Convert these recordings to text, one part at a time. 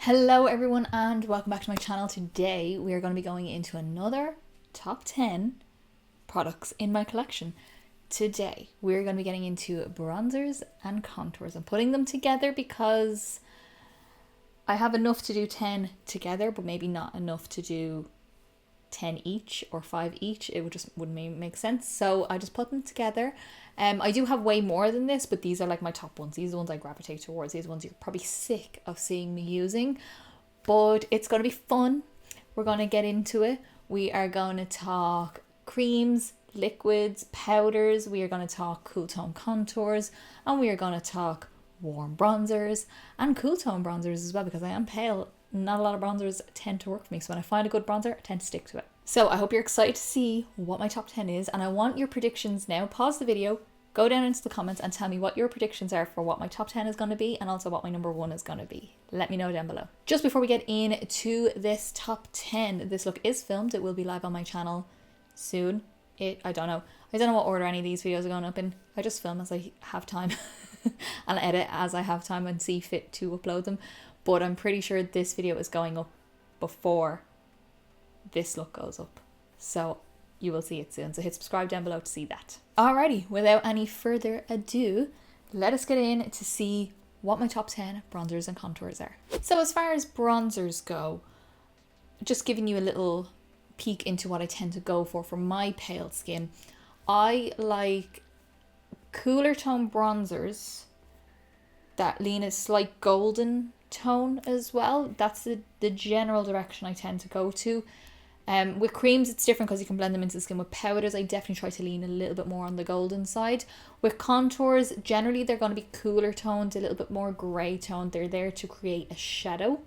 Hello everyone and welcome back to my channel. Today we are going to be going into another top 10 products in my collection. Today we're going to be getting into bronzers and contours and putting them together because I have enough to do 10 together, but maybe not enough to do 10 each or 5 each. It wouldn't make sense, so I just put them together. I do have way more than this, but these are like my top ones. These are the ones I gravitate towards. These ones you're probably sick of seeing me using, but it's going to be fun. We're going to get into it. We are going to talk creams, liquids, powders. We are going to talk cool tone contours, and we are going to talk warm bronzers and cool tone bronzers as well, because I am pale. Not a lot of bronzers tend to work for me, so when I find a good bronzer, I tend to stick to it. So I hope you're excited to see what my top 10 is, and I want your predictions now. Pause the video, go down into the comments and tell me what your predictions are for what my top 10 is going to be, and also what my number 1 is going to be. Let me know down below. Just before we get into this top 10, this look is filmed. It will be live on my channel soon. I don't know what order any of these videos are going up in. I just film as I have time and edit as I have time and see fit to upload them. But I'm pretty sure this video is going up before this look goes up, so you will see it soon. So hit subscribe down below to see that. Alrighty, without any further ado, let us get in to see what my top 10 bronzers and contours are. So as far as bronzers go, just giving you a little peek into what I tend to go for my pale skin. I like cooler tone bronzers that lean a slight golden tone as well. That's the general direction I tend to go to. With creams it's different because you can blend them into the skin. With powders I definitely try to lean a little bit more on the golden side. With contours, generally they're going to be cooler toned, a little bit more grey toned. They're there to create a shadow.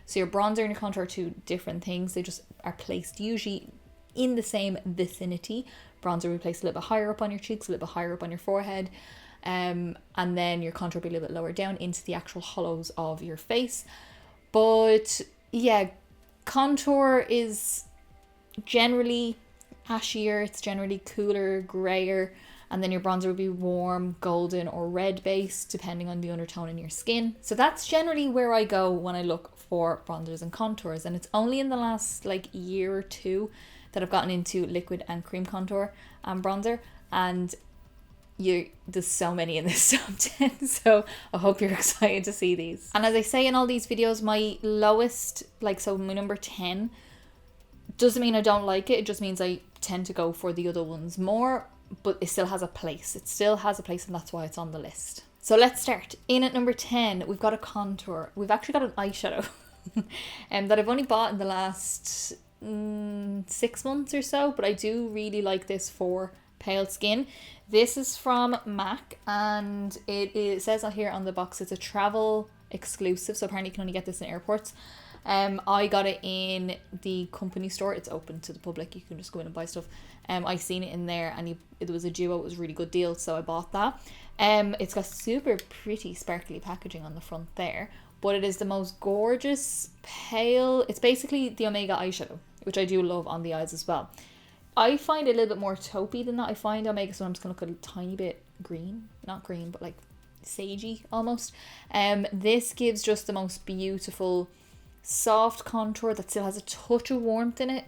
So your bronzer and your contour are two different things. They just are placed usually in the same vicinity. Bronzer will be placed a little bit higher up on your cheeks, a little bit higher up on your forehead. And then your contour will be a little bit lower down into the actual hollows of your face. But yeah, contour is generally ashier, it's generally cooler, grayer, and then your bronzer will be warm, golden, or red based depending on the undertone in your skin. So that's generally where I go when I look for bronzers and contours, and it's only in the last year or two that I've gotten into liquid and cream contour and bronzer, and there's so many in this top 10, so I hope you're excited to see these. And as I say in all these videos, my lowest, so my number 10 doesn't mean I don't like it. It just means I tend to go for the other ones more, but it still has a place. It still has a place, and that's why it's on the list. So let's start. In at number 10, we've got a contour. We've actually got an eyeshadow that I've only bought in the last 6 months or so, but I do really like this for pale skin. This is from MAC, and it says here on the box it's a travel exclusive, so apparently you can only get this in airports. I got it in the company store. It's open to the public, you can just go in and buy stuff. I seen it in there, and it was a duo. It was a really good deal, so I bought that. It's got super pretty sparkly packaging on the front there, but it is the most gorgeous pale. It's basically the Omega eyeshadow, which I do love on the eyes as well. I find it a little bit more taupey than that. I find Omega sometimes can look a tiny bit green, not green, but sagey almost. This gives just the most beautiful soft contour that still has a touch of warmth in it,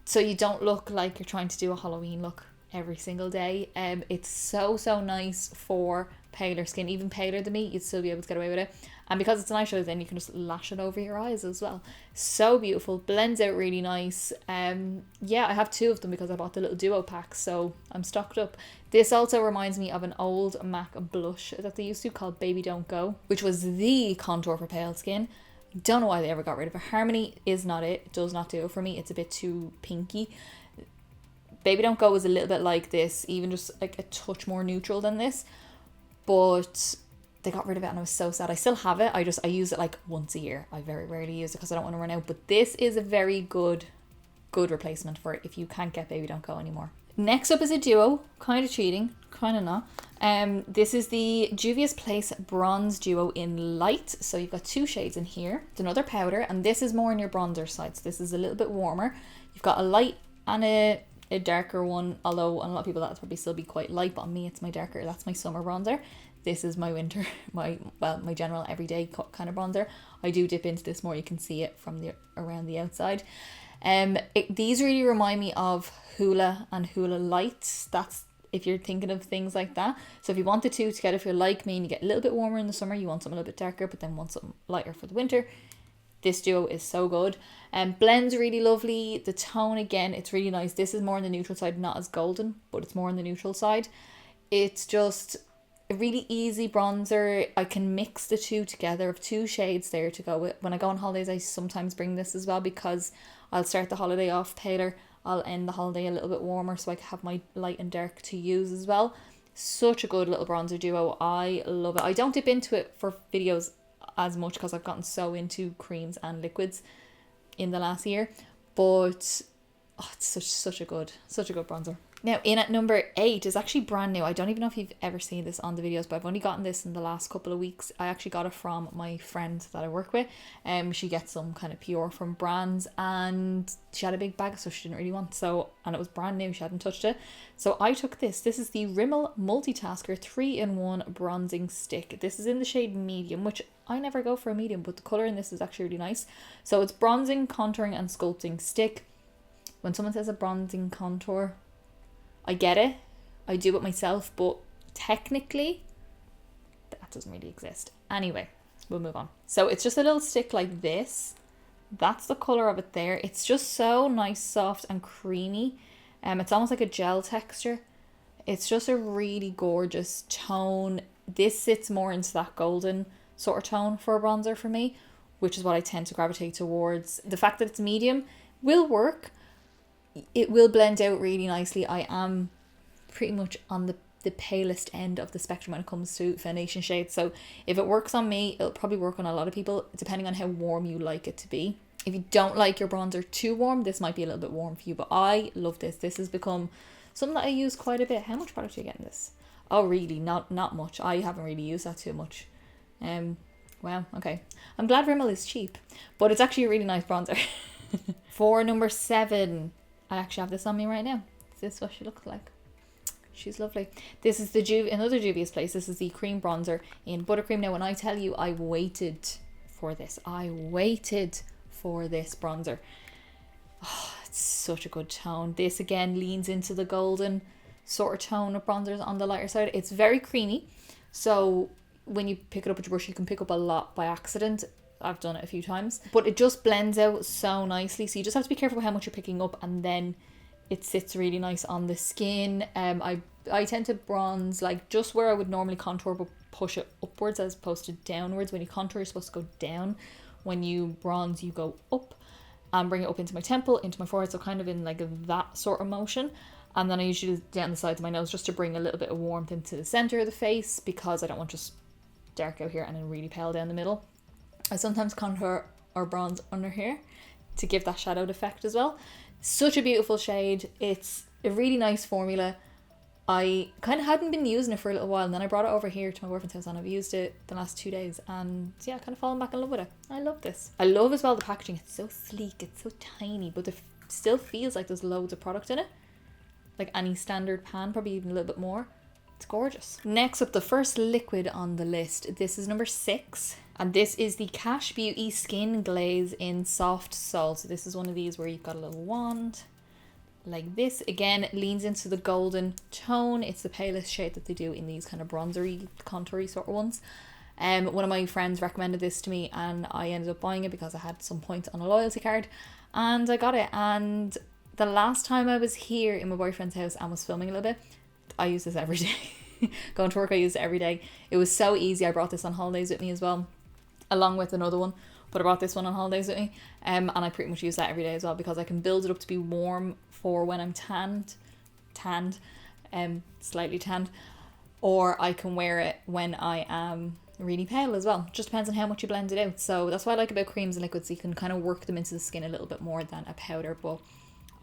so you don't look like you're trying to do a Halloween look every single day. It's so nice for paler skin, even paler than me. You'd still be able to get away with it, and because it's an eyeshadow, then you can just lash it over your eyes as well. So beautiful, blends out really nice. Yeah, I have 2 of them because I bought the little duo pack, so I'm stocked up. This also reminds me of an old MAC blush that they used to called Baby Don't Go, which was the contour for pale skin. Don't know why they ever got rid of it. Harmony is not it. It does not do it for me. It's a bit too pinky. Baby Don't Go was a little bit like this, even just a touch more neutral than this, but they got rid of it and I was so sad. I still have it. I use it once a year. I very rarely use it because I don't want to run out, but this is a very good replacement for it if you can't get Baby Don't Go anymore. Next up is a duo, kind of cheating, kind of not. This is the Juvia's Place Bronze Duo in Light. So you've got 2 shades in here. It's another powder, and this is more on your bronzer side. So this is a little bit warmer. You've got a light and a darker one, although on a lot of people that'll probably still be quite light, but on me it's my darker. That's my summer bronzer. this is my winter, my general everyday kind of bronzer. I do dip into this more. You can see it from the around the outside. These really remind me of Hoola and Hoola Lights. That's if you're thinking of things like that. So if you want the two together, if you're like me and you get a little bit warmer in the summer, you want something a little bit darker, but then want something lighter for the winter, this duo is so good. Blends really lovely. The tone, again, it's really nice. This is more on the neutral side, not as golden, but it's more on the neutral side. It's just a really easy bronzer. I can mix the two together of two shades there to go with. When I go on holidays, I sometimes bring this as well because I'll start the holiday off paler. I'll end the holiday a little bit warmer so I can have my light and dark to use as well. Such a good little bronzer duo. I love it. I don't dip into it for videos as much because I've gotten so into creams and liquids in the last year, but it's such a good bronzer. Now in at number 8 is actually brand new. I don't even know if you've ever seen this on the videos, but I've only gotten this in the last couple of weeks. I actually got it from my friend that I work with. She gets some kind of PR from brands, and she had a big bag of stuff she didn't really want, and it was brand new, she hadn't touched it. So I took this. This is the Rimmel Multitasker 3-in-1 bronzing stick. This is in the shade medium, which I never go for a medium, but the colour in this is actually really nice. So it's bronzing, contouring and sculpting stick. When someone says a bronzing contour, I get it. I do it myself, but technically that doesn't really exist. Anyway, we'll move on. So it's just a little stick like this. That's the colour of it there. It's just so nice, soft and creamy. It's almost like a gel texture. It's just a really gorgeous tone. This sits more into that golden sort of tone for a bronzer for me, which is what I tend to gravitate towards. The fact that it's medium will work. It will blend out really nicely. I am pretty much on the palest end of the spectrum when it comes to foundation shades. So if it works on me, it'll probably work on a lot of people, depending on how warm you like it to be. If you don't like your bronzer too warm, this might be a little bit warm for you, but I love this. This has become something that I use quite a bit. How much product do you get in this? Oh, really? Not much. I haven't really used that too much. Wow, okay. I'm glad Rimmel is cheap, but it's actually a really nice bronzer. For number 7, I actually have this on me right now. This is what she looks like. She's lovely. This is the another Juvia's Place. This is the cream bronzer in Buttercream. Now, when I tell you I waited for this, bronzer. Oh, it's such a good tone. This again leans into the golden sort of tone of bronzers on the lighter side. It's very creamy, so when you pick it up with your brush, you can pick up a lot by accident. I've done it a few times, but it just blends out so nicely. So you just have to be careful how much you're picking up, and then it sits really nice on the skin. I tend to bronze like just where I would normally contour, but push it upwards as opposed to downwards. When you contour, you're supposed to go down. When you bronze, you go up and bring it up into my temple, into my forehead. So kind of in like that sort of motion. And then I usually do down the sides of my nose just to bring a little bit of warmth into the center of the face, because I don't want just dark out here and then really pale down the middle. I sometimes contour or bronze under here to give that shadowed effect as well. Such a beautiful shade. It's a really nice formula. I kind of hadn't been using it for a little while, and then I brought it over here to my boyfriend's house and I've used it the last 2 days, and yeah, kind of fallen back in love with it. I love this. I love as well the packaging. It's so sleek, it's so tiny, but it still feels like there's loads of product in it. Like any standard pan, probably even a little bit more. It's gorgeous. Next up, the first liquid on the list. This is number 6. And this is the Cash Beauty Skin Glaze in Soft Salt. So this is one of these where you've got a little wand like this. Again, it leans into the golden tone. It's the palest shade that they do in these kind of bronzery, contoury sort of ones. One of my friends recommended this to me, and I ended up buying it because I had some points on a loyalty card, and I got it. And the last time I was here in my boyfriend's house and was filming a little bit, I use this every day. Going to work, I use it every day. It was so easy. I brought this on holidays with me as well, along with another one, but I brought this one on holidays with me, and I pretty much use that every day as well, because I can build it up to be warm for when I'm slightly tanned, or I can wear it when I am really pale as well. Just depends on how much you blend it out. So that's what I like about creams and liquids. You can kind of work them into the skin a little bit more than a powder, but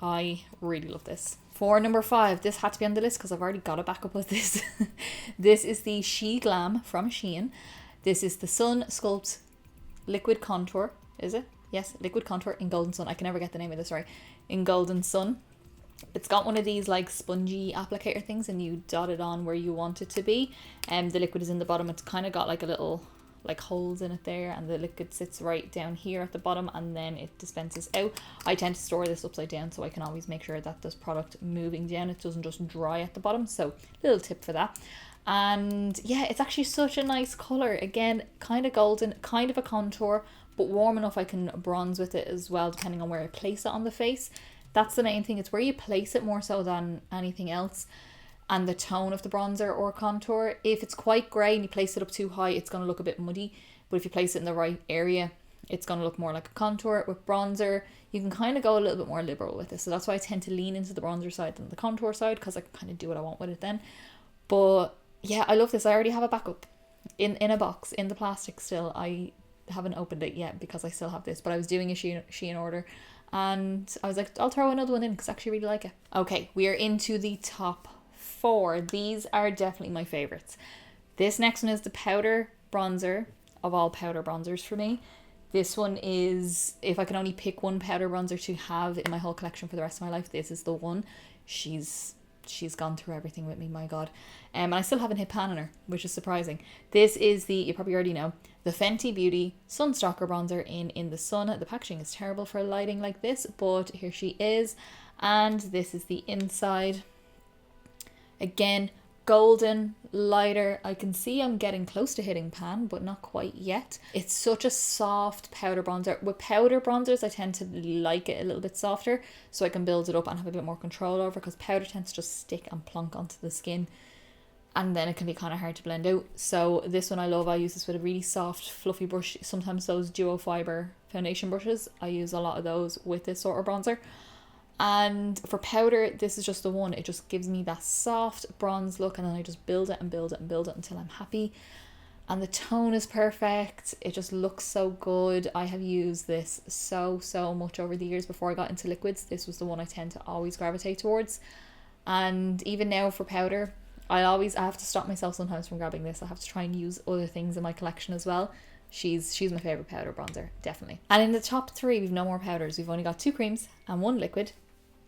I really love this. For number 5, this had to be on the list because I've already got a backup with this. This is the She Glam from Shein. This is the Sun Sculpt Liquid Contour. Is it? Yes, Liquid Contour in Golden Sun. I can never get the name of this right. In Golden Sun. It's got one of these like spongy applicator things, and you dot it on where you want it to be. The liquid is in the bottom. It's kind of got like a little like holes in it there, and the liquid sits right down here at the bottom, and then it dispenses out. I tend to store this upside down so I can always make sure that there's product moving down, it doesn't just dry at the bottom. So little tip for that. And yeah, it's actually such a nice color. Again, kind of golden, kind of a contour, but warm enough I can bronze with it as well, depending on where I place it on the face. That's the main thing. It's where you place it more so than anything else, and the tone of the bronzer or contour. If it's quite grey and you place it up too high, it's going to look a bit muddy. But if you place it in the right area, it's going to look more like a contour. With bronzer, you can kind of go a little bit more liberal with it. So that's why I tend to lean into the bronzer side than the contour side, because I kind of do what I want with it then. But yeah, I love this. I already have a backup in a box, in the plastic still. I haven't opened it yet because I still have this, but I was doing a Shein order, and I was like, I'll throw another one in because I actually really like it. Okay, we are into the top 4. These are definitely my favorites. This next one is the powder bronzer of all powder bronzers for me. This one is, if I can only pick one powder bronzer to have in my whole collection for the rest of my life, this is the one. She's gone through everything with me, my god. And I still haven't hit pan on her, which is surprising. This is the, you probably already know, the Fenty Beauty Sunstalker bronzer in the sun. The packaging is terrible for lighting like this, but here she is. And this is the inside. Again, golden, lighter. I can see I'm getting close to hitting pan, but not quite yet. It's such a soft powder bronzer. With powder bronzers, I tend to like it a little bit softer, so I can build it up and have a bit more control over, because powder tends to just stick and plonk onto the skin, and then it can be kind of hard to blend out. So this one I love. I use this with a really soft, fluffy brush. Sometimes those duo fiber foundation brushes, I use a lot of those with this sort of bronzer. And for powder, this is just the one. It just gives me that soft bronze look, and then I just build it and build it and build it until I'm happy. And the tone is perfect. It just looks so good. I have used this so much over the years. Before I got into liquids, this was the one I tend to always gravitate towards. And even now for powder, I have to stop myself sometimes from grabbing this. I have to try and use other things in my collection as well. She's my favourite powder bronzer, definitely. And in the top 3, we've no more powders. We've only got 2 creams and 1 liquid.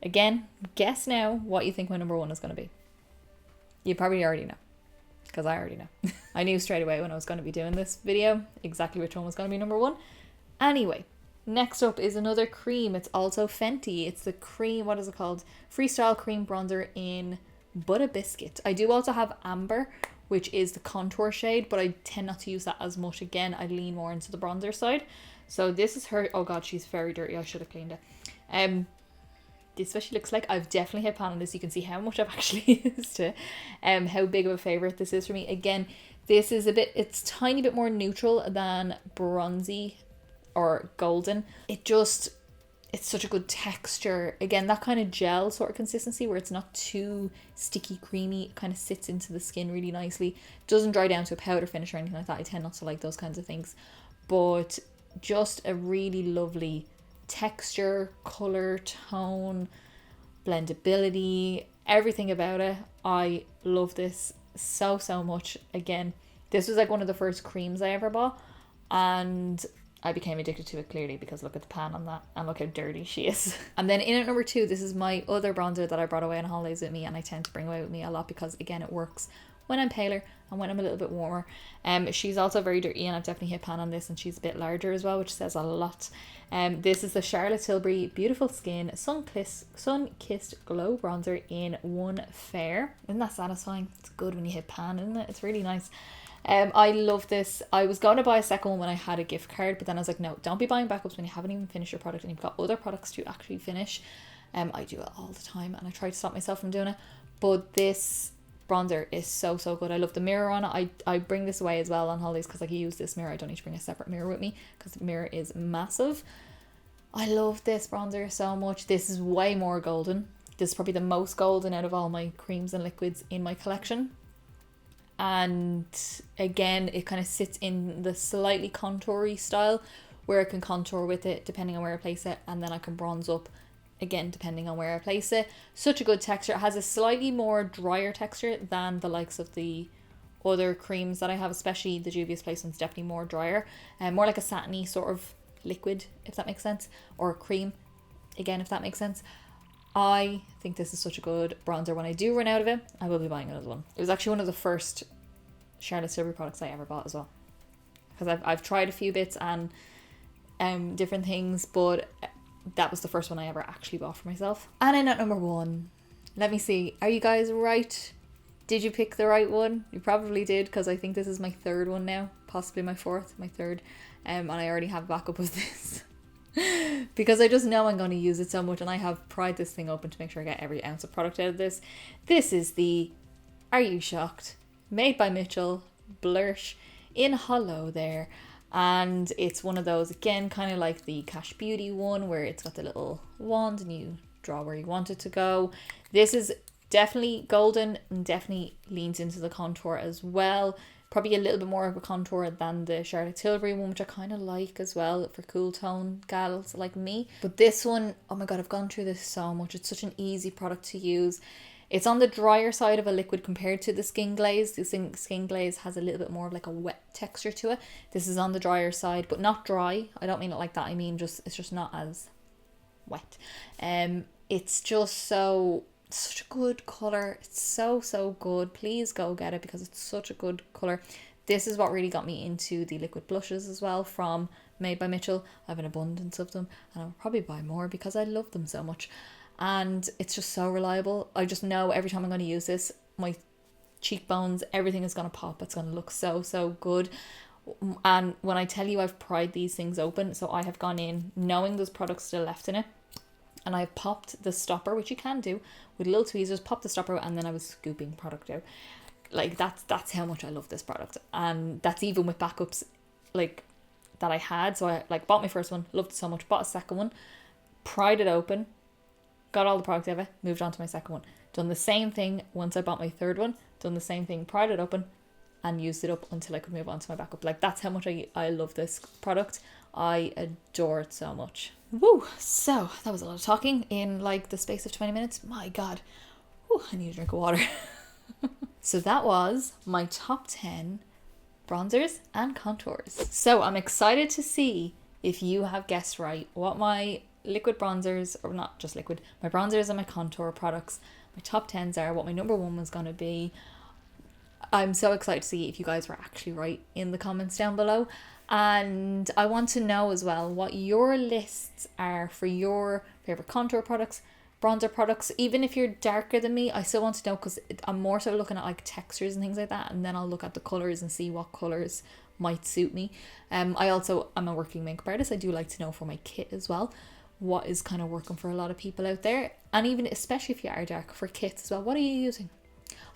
Again, guess now what you think my number 1 is going to be. You probably already know, because I already know. I knew straight away when I was going to be doing this video exactly which one was going to be number 1. Anyway, next up is another cream. It's also Fenty. It's the cream, what is it called? Freestyle Cream Bronzer in Butter Biscuit. I do also have Amber, which is the contour shade, but I tend not to use that as much. Again, I lean more into the bronzer side. So this is her. Oh god, she's very dirty. I should have cleaned it. This is what she looks like. I've definitely hit pan on this. You can see how much I've actually used it. How big of a favourite this is for me. Again, this is it's tiny bit more neutral than bronzy or golden. It's such a good texture. Again, that kind of gel sort of consistency where it's not too sticky, creamy. It kind of sits into the skin really nicely. Doesn't dry down to a powder finish or anything like that. I tend not to like those kinds of things. But just a really lovely texture, colour, tone, blendability, everything about it. I love this so much. Again, this was like one of the first creams I ever bought, and I became addicted to it clearly because look at the pan on that and look how dirty she is. And then in at number 2, this is my other bronzer that I brought away on holidays with me, and I tend to bring away with me a lot because again it works when I'm paler and when I'm a little bit warmer. She's also very dirty, and I've definitely hit pan on this, and she's a bit larger as well, which says a lot. This is the Charlotte Tilbury Beautiful Skin Sun-Kissed Glow Bronzer in One Fair. Isn't that satisfying? It's good when you hit pan, isn't it? It's really nice. I love this. I was going to buy a second one when I had a gift card, but then I was like, no, don't be buying backups when you haven't even finished your product and you've got other products to actually finish. I do it all the time, and I try to stop myself from doing it, but this bronzer is so good. I love the mirror on it. I bring this away as well on holidays because I can use this mirror. I don't need to bring a separate mirror with me because the mirror is massive. I love this bronzer so much. This is way more golden. This is probably the most golden out of all my creams and liquids in my collection. And again, it kind of sits in the slightly contoury style where I can contour with it depending on where I place it, and then I can bronze up again depending on where I place it. Such a good texture. It has a slightly more drier texture than the likes of the other creams that I have, especially the Juvia's Place one's definitely more drier and more like a satiny sort of liquid, if that makes sense, or a cream again, if that makes sense. I think this is such a good bronzer. When I do run out of it, I will be buying another one. It was actually one of the first Charlotte Tilbury products I ever bought as well. Because I've tried a few bits and different things, but that was the first one I ever actually bought for myself. And in at number 1, let me see, are you guys right? Did you pick the right one? You probably did, because I think this is my 3rd one now, possibly my 4th, my 3rd, and I already have backup of this. Because I just know I'm going to use it so much, and I have pried this thing open to make sure I get every ounce of product out of this. This is the Are You Shocked? Made by Mitchell Blush in Hollow there. And it's one of those, again, kind of like the Cash Beauty one, where it's got the little wand and you draw where you want it to go. This is definitely golden and definitely leans into the contour as well. Probably a little bit more of a contour than the Charlotte Tilbury one, which I kind of like as well for cool tone gals like me. But this one, oh my god, I've gone through this so much. It's such an easy product to use. It's on the drier side of a liquid compared to the Skin Glaze. The Skin Glaze has a little bit more of like a wet texture to it. This is on the drier side, but not dry. I don't mean it like that. I mean it's just not as wet. It's just such a good colour. It's so good. Please go get it because it's such a good colour. This is what really got me into the liquid blushes as well from Made by Mitchell. I have an abundance of them and I'll probably buy more because I love them so much. And it's just so reliable. I just know every time I'm going to use this, my cheekbones, everything is going to pop. It's going to look so good. And when I tell you I've pried these things open, so I have gone in knowing there's products still left in it, and I've popped the stopper, which you can do with little tweezers, pop the stopper, and then I was scooping product out. Like that's how much I love this product. And that's even with backups like that I had. So I like bought my first one, loved it so much, bought a second one, pried it open, got all the product out of it, moved on to my second one. Done the same thing once I bought my third one, done the same thing, pried it open and used it up until I could move on to my backup. Like that's how much I love this product. I adore it so much. Woo! So that was a lot of talking in like the space of 20 minutes. My god. Woo, I need a drink of water. So that was my top 10 bronzers and contours. So I'm excited to see if you have guessed right what my liquid bronzers, or not just liquid, my bronzers and my contour products, my top 10s are, what my number 1 was going to be. I'm so excited to see if you guys were actually right in the comments down below. And I want to know as well what your lists are for your favorite contour products, bronzer products. Even if you're darker than me, I still want to know, because I'm more so looking at like textures and things like that, and then I'll look at the colors and see what colors might suit me. I'm a working makeup artist. I do like to know for my kit as well what is kind of working for a lot of people out there, and even especially if you are dark, for kits as well, what are you using?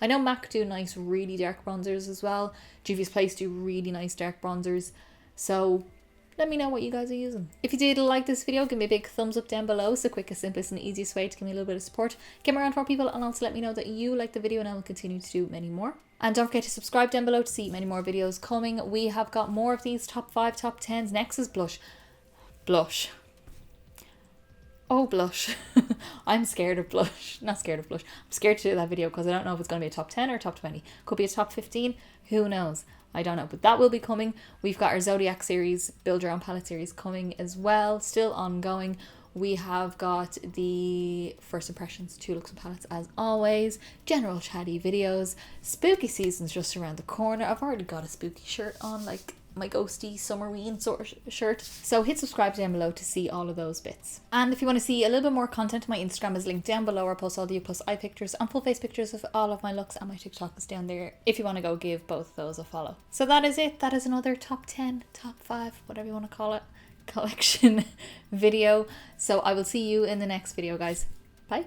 I know MAC do nice really dark bronzers as well. Juvia's Place do really nice dark bronzers. So let me know what you guys are using. If you did like this video, give me a big thumbs up down below. It's the quickest, simplest and easiest way to give me a little bit of support. Get me around more people, and also let me know that you like the video, and I will continue to do many more. And don't forget to subscribe down below to see many more videos coming. We have got more of these top 5, top 10s. Next is blush. Blush. Oh, blush. I'm scared of blush. Not scared of blush. I'm scared to do that video because I don't know if it's going to be a top 10 or a top 20. Could be a top 15. Who knows? I don't know. But that will be coming. We've got our Zodiac series, Build Your Own Palette series coming as well. Still ongoing. We have got the First Impressions, 2 looks and palettes as always. General chatty videos. Spooky season's just around the corner. I've already got a spooky shirt on, like my ghosty summerween sort of shirt. So hit subscribe down below to see all of those bits. And if you want to see a little bit more content, my Instagram is linked down below. I post all the plus eye pictures and full face pictures of all of my looks, and my TikTok is down there if you want to go give both of those a follow. So that is it. That is another top 10, top 5, whatever you want to call it, collection video. So I will see you in the next video, guys. Bye.